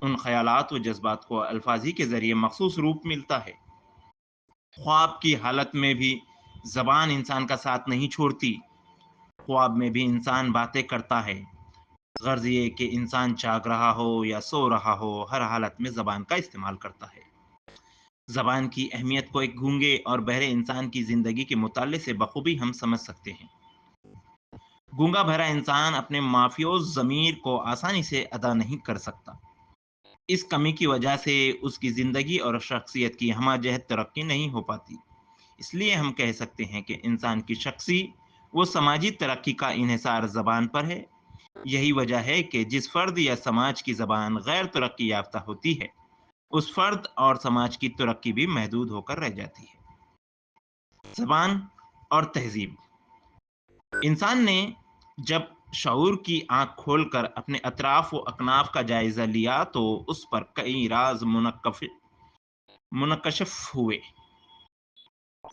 ان خیالات و جذبات کو الفاظی کے ذریعے مخصوص روپ ملتا ہے۔ خواب کی حالت میں بھی زبان انسان کا ساتھ نہیں چھوڑتی۔ خواب میں بھی انسان باتیں کرتا ہے۔ غرض یہ کہ انسان جاگ رہا ہو یا سو رہا ہو، ہر حالت میں زبان کا استعمال کرتا ہے۔ زبان کی اہمیت کو ایک گونگے اور بہرے انسان کی زندگی کے مطالعے سے بخوبی ہم سمجھ سکتے ہیں۔ گونگا بہرا انسان اپنے مافیوز ضمیر کو آسانی سے ادا نہیں کر سکتا۔ اس کمی کی وجہ سے اس کی زندگی اور شخصیت کی ہمہ جہت ترقی نہیں ہو پاتی۔ اس لیے ہم کہہ سکتے ہیں کہ انسان کی شخصی و سماجی ترقی کا انحصار زبان پر ہے۔ یہی وجہ ہے کہ جس فرد یا سماج کی زبان غیر ترقی یافتہ ہوتی ہے، اس فرد اور سماج کی ترقی بھی محدود ہو کر رہ جاتی ہے۔ زبان اور تہذیب۔ انسان نے جب شعور کی آنکھ کھول کر اپنے اطراف و اکناف کا جائزہ لیا تو اس پر کئی راز منکشف ہوئے۔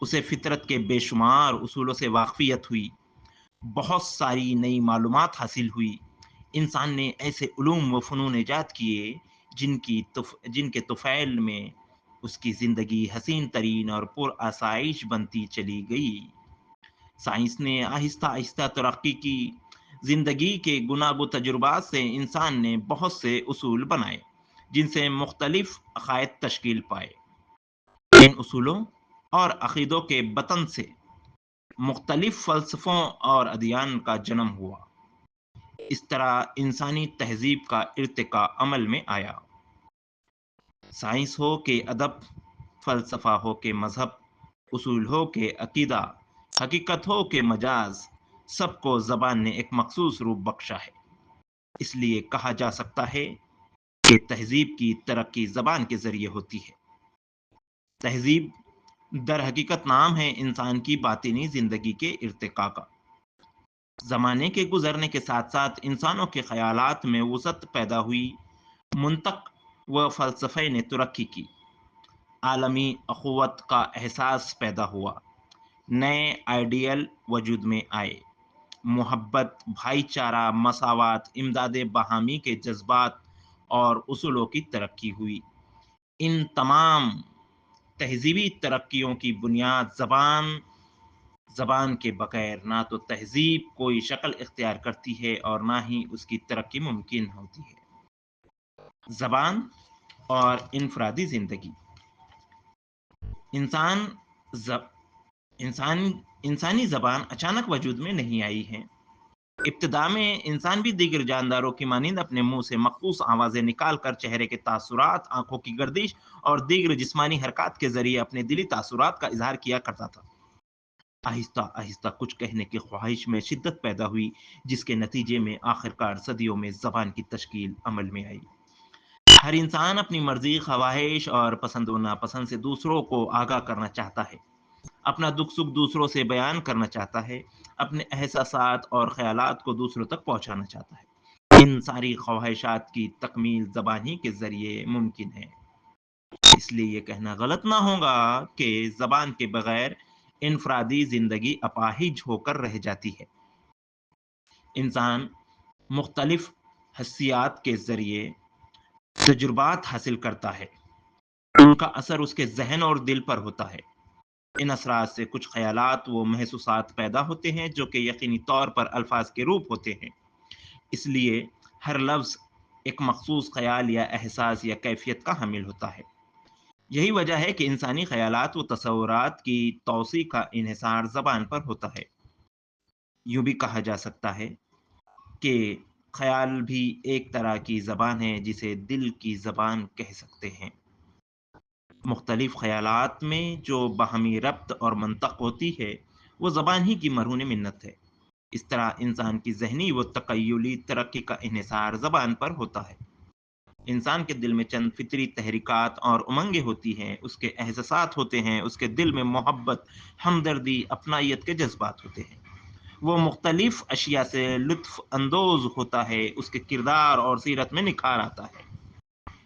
اسے فطرت کے بے شمار اصولوں سے واقفیت ہوئی، بہت ساری نئی معلومات حاصل ہوئی۔ انسان نے ایسے علوم و فنون ایجاد کیے جن کے طفیل میں اس کی زندگی حسین ترین اور پر آسائش بنتی چلی گئی۔ سائنس نے آہستہ آہستہ ترقی کی۔ زندگی کے گناہ و تجربات سے انسان نے بہت سے اصول بنائے جن سے مختلف عقائد تشکیل پائے۔ ان اصولوں اور عقیدوں کے بطن سے مختلف فلسفوں اور ادیان کا جنم ہوا۔ اس طرح انسانی تہذیب کا ارتقاء عمل میں آیا۔ سائنس ہو کہ ادب، فلسفہ ہو کہ مذہب، اصول ہو کہ عقیدہ، حقیقت ہو کہ مجاز، سب کو زبان نے ایک مخصوص روپ بخشا ہے۔ اس لیے کہا جا سکتا ہے کہ تہذیب کی ترقی زبان کے ذریعے ہوتی ہے۔ تہذیب در حقیقت نام ہے انسان کی باطنی زندگی کے ارتقاء کا۔ زمانے کے گزرنے کے ساتھ ساتھ انسانوں کے خیالات میں وسعت پیدا ہوئی، منطق و فلسفے نے ترقی کی، عالمی اخوت کا احساس پیدا ہوا، نئے آئیڈیل وجود میں آئے، محبت، بھائی چارہ، مساوات، امداد باہمی کے جذبات اور اصولوں کی ترقی ہوئی۔ ان تمام تہذیبی ترقیوں کی بنیاد زبان کے بغیر نہ تو تہذیب کوئی شکل اختیار کرتی ہے اور نہ ہی اس کی ترقی ممکن ہوتی ہے۔ زبان اور انفرادی زندگی۔ انسانی زبان اچانک وجود میں نہیں آئی ہے۔ ابتدا میں انسان بھی دیگر جانداروں کی مانند اپنے منہ سے مخصوص آوازیں نکال کر چہرے کے تاثرات، آنکھوں کی گردش اور دیگر جسمانی حرکات کے ذریعے اپنے دلی تاثرات کا اظہار کیا کرتا تھا۔ آہستہ آہستہ کچھ کہنے کی خواہش میں شدت پیدا ہوئی، جس کے نتیجے میں آخرکار صدیوں میں زبان کی تشکیل عمل میں آئی۔ ہر انسان اپنی مرضی، خواہش اور پسند و ناپسند سے دوسروں کو آگاہ کرنا چاہتا ہے، اپنا دکھ سکھ دوسروں سے بیان کرنا چاہتا ہے، اپنے احساسات اور خیالات کو دوسروں تک پہنچانا چاہتا ہے۔ ان ساری خواہشات کی تکمیل زبان ہی کے ذریعے ممکن ہے۔ اس لیے یہ کہنا غلط نہ ہوگا کہ زبان کے بغیر انفرادی زندگی اپاہج ہو کر رہ جاتی ہے۔ انسان مختلف حسیات کے ذریعے تجربات حاصل کرتا ہے، ان کا اثر اس کے ذہن اور دل پر ہوتا ہے۔ ان اثرات سے کچھ خیالات و محسوسات پیدا ہوتے ہیں جو کہ یقینی طور پر الفاظ کے روپ ہوتے ہیں۔ اس لیے ہر لفظ ایک مخصوص خیال یا احساس یا کیفیت کا حامل ہوتا ہے۔ یہی وجہ ہے کہ انسانی خیالات و تصورات کی توسیع کا انحصار زبان پر ہوتا ہے۔ یوں بھی کہا جا سکتا ہے کہ خیال بھی ایک طرح کی زبان ہے جسے دل کی زبان کہہ سکتے ہیں۔ مختلف خیالات میں جو باہمی ربط اور منطق ہوتی ہے وہ زبان ہی کی مرہون منت ہے۔ اس طرح انسان کی ذہنی و تخیلی ترقی کا انحصار زبان پر ہوتا ہے۔ انسان کے دل میں چند فطری تحریکات اور امنگیں ہوتی ہیں، اس کے احساسات ہوتے ہیں، اس کے دل میں محبت، ہمدردی، اپنائیت کے جذبات ہوتے ہیں۔ وہ مختلف اشیاء سے لطف اندوز ہوتا ہے، اس کے کردار اور سیرت میں نکھار آتا ہے۔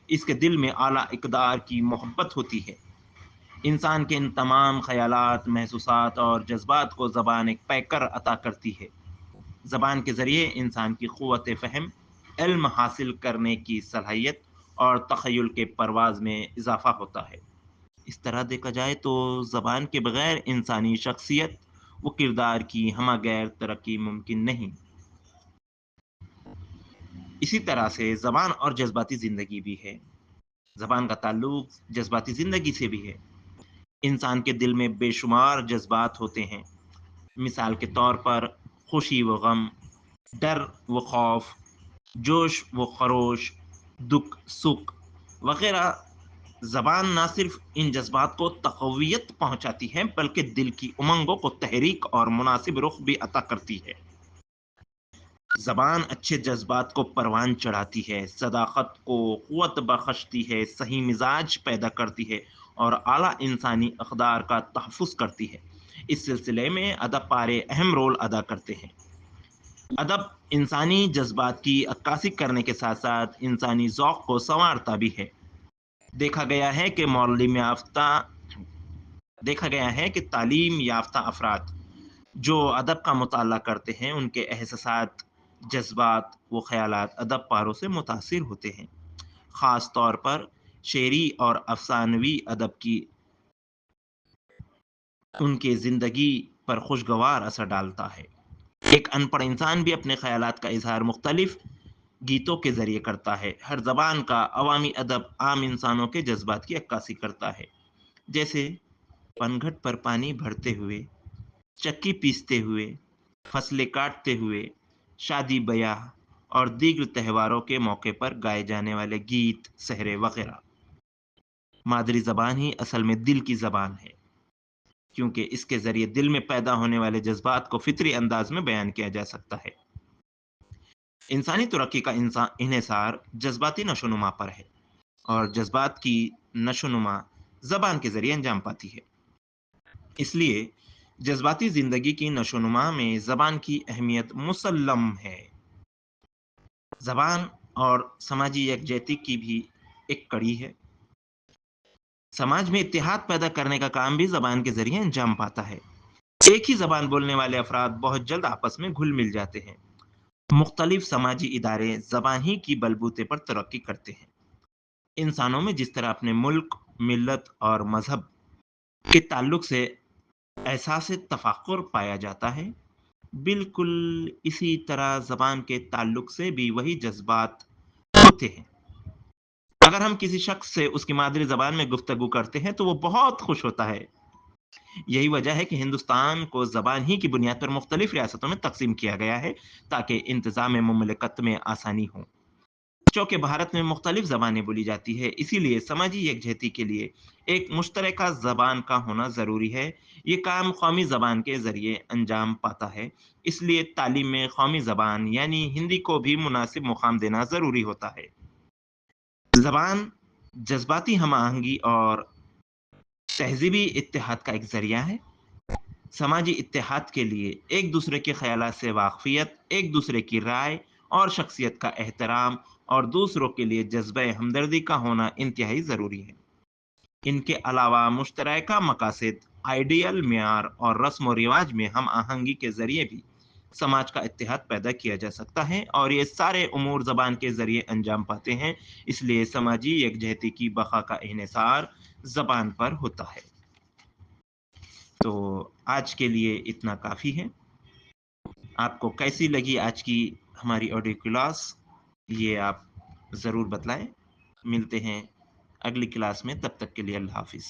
اس کے دل میں اعلیٰ اقدار کی محبت ہوتی ہے۔ انسان کے ان تمام خیالات، محسوسات اور جذبات کو زبان ایک پیکر عطا کرتی ہے۔ زبان کے ذریعے انسان کی قوت فہم، علم حاصل کرنے کی صلاحیت اور تخیل کے پرواز میں اضافہ ہوتا ہے۔ اس طرح دیکھا جائے تو زبان کے بغیر انسانی شخصیت و کردار کی ہمہ گیر ترقی ممکن نہیں۔ اسی طرح سے زبان اور جذباتی زندگی بھی ہے۔ زبان کا تعلق جذباتی زندگی سے بھی ہے۔ انسان کے دل میں بے شمار جذبات ہوتے ہیں، مثال کے طور پر خوشی و غم، ڈر و خوف، جوش و خروش، دکھ سکھ وغیرہ۔ زبان نہ صرف ان جذبات کو تقویت پہنچاتی ہے بلکہ دل کی امنگوں کو تحریک اور مناسب رخ بھی عطا کرتی ہے۔ زبان اچھے جذبات کو پروان چڑھاتی ہے، صداقت کو قوت بخشتی ہے، صحیح مزاج پیدا کرتی ہے اور اعلیٰ انسانی اقدار کا تحفظ کرتی ہے۔ اس سلسلے میں ادب پارے اہم رول ادا کرتے ہیں۔ ادب انسانی جذبات کی عکاسی کرنے کے ساتھ ساتھ انسانی ذوق کو سنوارتا بھی ہے۔ دیکھا گیا ہے کہ معلم یافتہ دیکھا گیا ہے کہ تعلیم یافتہ افراد جو ادب کا مطالعہ کرتے ہیں ان کے احساسات، جذبات و خیالات ادب پاروں سے متاثر ہوتے ہیں۔ خاص طور پر شعری اور افسانوی ادب کی ان کے زندگی پر خوشگوار اثر ڈالتا ہے۔ ایک ان پڑھ انسان بھی اپنے خیالات کا اظہار مختلف گیتوں کے ذریعے کرتا ہے۔ ہر زبان کا عوامی ادب عام انسانوں کے جذبات کی عکاسی کرتا ہے، جیسے پنگھٹ پر پانی بھرتے ہوئے، چکی پیستے ہوئے، فصلیں کاٹتے ہوئے، شادی بیاہ اور دیگر تہواروں کے موقع پر گائے جانے والے گیت، سحرے وغیرہ۔ مادری زبان ہی اصل میں دل کی زبان ہے، کیونکہ اس کے ذریعے دل میں پیدا ہونے والے جذبات کو فطری انداز میں بیان کیا جا سکتا ہے۔ انسانی ترقی کا انحصار جذباتی نشو و نما پر ہے، اور جذبات کی نشو و نما زبان کے ذریعے انجام پاتی ہے۔ اس لیے جذباتی زندگی کی نشو و نما میں زبان کی اہمیت مسلم ہے۔ زبان اور سماجی یکجہتی کی بھی ایک کڑی ہے۔ سماج میں اتحاد پیدا کرنے کا کام بھی زبان کے ذریعے انجام پاتا ہے۔ ایک ہی زبان بولنے والے افراد بہت جلد آپس میں گھل مل جاتے ہیں۔ مختلف سماجی ادارے زبان ہی کی بلبوتے پر ترقی کرتے ہیں۔ انسانوں میں جس طرح اپنے ملک، ملت اور مذہب کے تعلق سے احساس تفاخر پایا جاتا ہے، بالکل اسی طرح زبان کے تعلق سے بھی وہی جذبات ہوتے ہیں۔ اگر ہم کسی شخص سے اس کی مادری زبان میں گفتگو کرتے ہیں تو وہ بہت خوش ہوتا ہے۔ یہی وجہ ہے کہ ہندوستان کو زبان ہی کی بنیاد پر مختلف ریاستوں میں تقسیم کیا گیا ہے تاکہ انتظام مملکت میں آسانی ہو۔ چونکہ بھارت میں مختلف زبانیں بولی جاتی ہے، اسی لیے سماجی یکجہتی کے لیے ایک مشترکہ زبان کا ہونا ضروری ہے۔ یہ کام قومی زبان کے ذریعے انجام پاتا ہے، اس لیے تعلیم میں قومی زبان یعنی ہندی کو بھی مناسب مقام دینا ضروری ہوتا ہے۔ زبان جذباتی ہم آہنگی اور تہذیبی اتحاد کا ایک ذریعہ ہے۔ سماجی اتحاد کے لیے ایک دوسرے کے خیالات سے واقفیت، ایک دوسرے کی رائے اور شخصیت کا احترام اور دوسروں کے لیے جذبہ ہمدردی کا ہونا انتہائی ضروری ہے۔ ان کے علاوہ مشترکہ مقاصد، آئیڈیل معیار اور رسم و رواج میں ہم آہنگی کے ذریعے بھی سماج کا اتحاد پیدا کیا جا سکتا ہے، اور یہ سارے امور زبان کے ذریعے انجام پاتے ہیں۔ اس لیے سماجی یکجہتی کی بقا کا انحصار زبان پر ہوتا ہے۔ تو آج کے لیے اتنا کافی ہے۔ آپ کو کیسی لگی آج کی ہماری آڈیو کلاس، یہ آپ ضرور بتلائیں۔ ملتے ہیں اگلی کلاس میں، تب تک کے لیے اللہ حافظ۔